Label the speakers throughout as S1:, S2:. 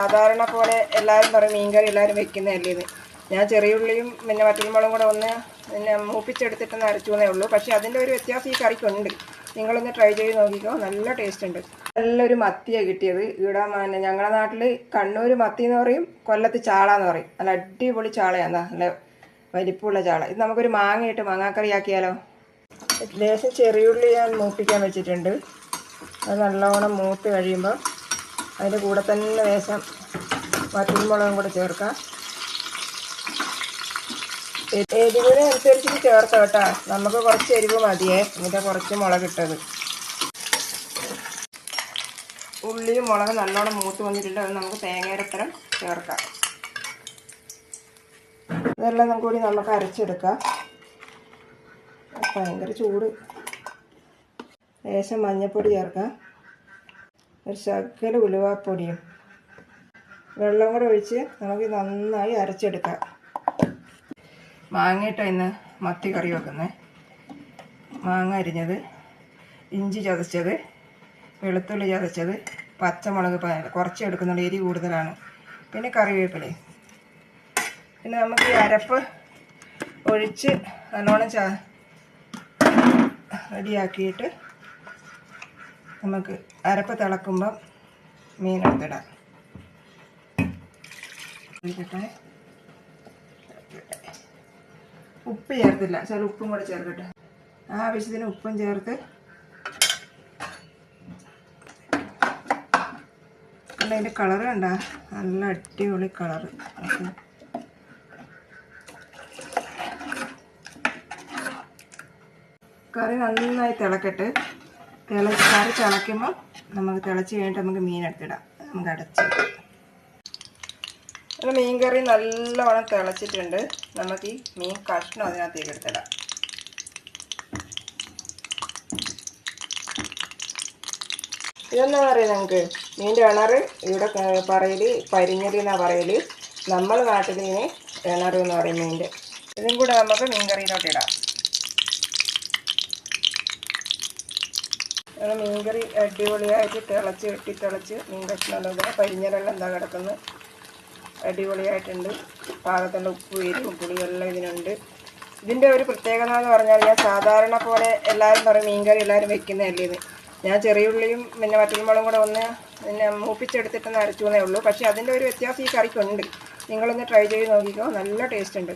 S1: സാധാരണ പോലെ എല്ലാവരും പറയും മീൻകറി എല്ലാവരും വെക്കുന്നതല്ലേ ഇത്. ഞാൻ ചെറിയുള്ളിയും പിന്നെ വറ്റൽമുളകും കൂടെ ഒന്ന് പിന്നെ മൂപ്പിച്ചെടുത്തിട്ടൊന്ന് അരച്ചുവെന്നേ ഉള്ളൂ. പക്ഷേ അതിൻ്റെ ഒരു വ്യത്യാസം ഈ കറിക്കുണ്ട്. നിങ്ങളൊന്ന് ട്രൈ ചെയ്ത് നോക്കിക്കോ, നല്ല ടേസ്റ്റ് ഉണ്ട്. നല്ലൊരു മത്തിയാണ് കിട്ടിയത്. ഇവിടെ ഞങ്ങളുടെ നാട്ടിൽ കണ്ണൂർ മത്തി എന്ന് പറയും, കൊല്ലത്ത് ചാള എന്ന് പറയും. നല്ല അടിപൊളി ചാളയാണ്, നല്ല വലിപ്പമുള്ള ചാള. ഇത് നമുക്കൊരു മാങ്ങയിട്ട് മാങ്ങാക്കറി ആക്കിയാലോ. ലേശം ചെറിയുള്ളി ഞാൻ മൂപ്പിക്കാൻ വെച്ചിട്ടുണ്ട്. അത് നല്ലോണം മൂത്ത് കഴിയുമ്പോൾ അതിൻ്റെ കൂടെ തന്നെ ലേശം വറ്റൽമുളകും കൂടെ ചേർക്കാം. എരിവിനനുസരിച്ച് ചേർക്കാം കേട്ടോ. നമുക്ക് കുറച്ച് എരിവ് മതിയേ, എന്നിട്ട് കുറച്ച് മുളക് ഇട്ടത്. ഉള്ളിയും മുളക് നല്ലോണം മൂത്ത് വന്നിട്ടുണ്ട്. അത് നമുക്ക് തേങ്ങയുടെ ചേർക്കാം. ഇതെല്ലാം കൂടി നമുക്ക് അരച്ചെടുക്കാം. ഭയങ്കര ചൂട്. ലേശം മഞ്ഞൾപ്പൊടി ചേർക്കാം, ഒരു ശകല ഉലുവാപ്പൊടിയും, വെള്ളം കൂടെ ഒഴിച്ച് നമുക്ക് നന്നായി അരച്ചെടുക്കാം. മാങ്ങയിട്ട് ഇന്ന് മത്തി കറി വെക്കുന്നത്. മാങ്ങ അരിഞ്ഞത്, ഇഞ്ചി ചതച്ചത്, വെളുത്തുള്ളി ചതച്ചത്, പച്ചമുളക് കുറച്ച് എടുക്കുന്നുണ്ട്, എരി കൂടുതലാണ്, പിന്നെ കറിവേപ്പില. പിന്നെ നമുക്ക് ഈ അരപ്പ് ഒഴിച്ച് നല്ലോണം റെഡിയാക്കിയിട്ട് നമുക്ക് അരപ്പ് തിളക്കുമ്പം മീനെടുത്തിടാം. ഉപ്പ് ചേർത്തില്ല, ചില ഉപ്പും കൂടെ ചേർക്കട്ടെ. ആവശ്യത്തിന് ഉപ്പും ചേർത്ത് അതിൻ്റെ കളറ് കണ്ടാ, നല്ല അടിപൊളി കളറ്. കറി നന്നായി തിളക്കട്ടെ. കറി തിളയ്ക്കുമ്പോൾ നമുക്ക് തിളച്ച് കഴിഞ്ഞിട്ട് നമുക്ക് മീനെടുത്തിടാം. നമുക്ക് അടച്ച് മീൻ കറി നല്ലവണ്ണം തിളച്ചിട്ടുണ്ട്. നമുക്ക് ഈ മീൻ കഷ്ണം അതിനകത്തേക്ക് എടുത്തിടാം. ഇതെന്താ പറയുക, നമുക്ക് മീൻ്റെ ഇണറ് ഇവിടെ പറയൽ പരിഞ്ഞലി എന്നാണ് പറയൽ. നമ്മൾ നാട്ടിലിനെ ഇണറ് എന്ന് പറയും മീൻ്റെ. ഇതും കൂടെ നമുക്ക് മീൻ കറിയിലോട്ട് ഇടാം. മീൻകറി അടിപൊളിയായിട്ട് വെട്ടിത്തിളച്ച് മീൻ കഷ്ണമെല്ലാം കൂടെ പരിഞ്ഞലെല്ലാം എന്താ കിടക്കുന്നത്, അടിപൊളിയായിട്ടുണ്ട്. പാകത്തുള്ള ഉപ്പും എരിവും പുളിയെല്ലാം ഇതിനുണ്ട്. ഇതിൻ്റെ ഒരു പ്രത്യേകത എന്ന് പറഞ്ഞാൽ, ഞാൻ സാധാരണ പോലെ എല്ലാവരും പറയും മീൻകറി എല്ലാവരും വെക്കുന്നതല്ലേ ഇത്. ഞാൻ ചെറിയുള്ളിയും പിന്നെ വറ്റൽമുളകും കൂടെ ഒന്ന് പിന്നെ മൂപ്പിച്ചെടുത്തിട്ടൊന്ന് അരച്ചുവെന്നേ ഉള്ളൂ. പക്ഷേ അതിൻ്റെ ഒരു വ്യത്യാസം ഈ കറിക്കുണ്ട്. നിങ്ങളൊന്ന് ട്രൈ ചെയ്ത് നോക്കിക്കോ, നല്ല ടേസ്റ്റ് ഉണ്ട്.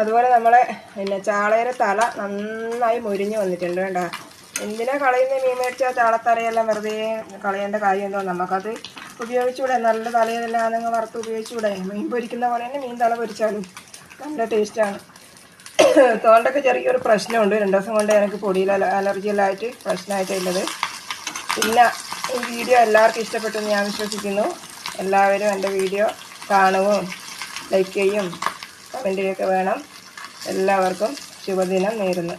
S1: അതുപോലെ നമ്മളെ പിന്നെ ചാളയുടെ തല നന്നായി മുരിഞ്ഞ് വന്നിട്ടുണ്ട് കേട്ടോ. എന്തിനാ കളയുന്ന മീൻ മേടിച്ചാൽ ചാളത്തലയെല്ലാം വെറുതെ കളയേണ്ട കാര്യമുണ്ടോ? നമുക്കത് ഉപയോഗിച്ചുകൂടെ? നല്ല തലയെല്ലാം നിങ്ങൾ വറുത്ത് ഉപയോഗിച്ചുകൂടെ? മീൻ പൊരിക്കുന്ന പോലെ തന്നെ മീൻ തല പൊരിച്ചാലും നല്ല ടേസ്റ്റാണ്. തോണ്ടൊക്കെ ചെറിയൊരു പ്രശ്നമുണ്ട്. 2 ദിവസം കൊണ്ട് എനിക്ക് പൊടിയിൽ അലർജിയെല്ലാമായിട്ട് പ്രശ്നമായിട്ടുള്ളത്. പിന്നെ ഈ വീഡിയോ എല്ലാവർക്കും ഇഷ്ടപ്പെട്ടെന്ന് ഞാൻ വിശ്വസിക്കുന്നു. എല്ലാവരും എൻ്റെ വീഡിയോ കാണുകയും ലൈക്ക് ചെയ്യും കമൻറ്റ് ചെയ്യുകയൊക്കെ വേണം. എല്ലാവർക്കും ശുഭദിനം നേരുന്നു.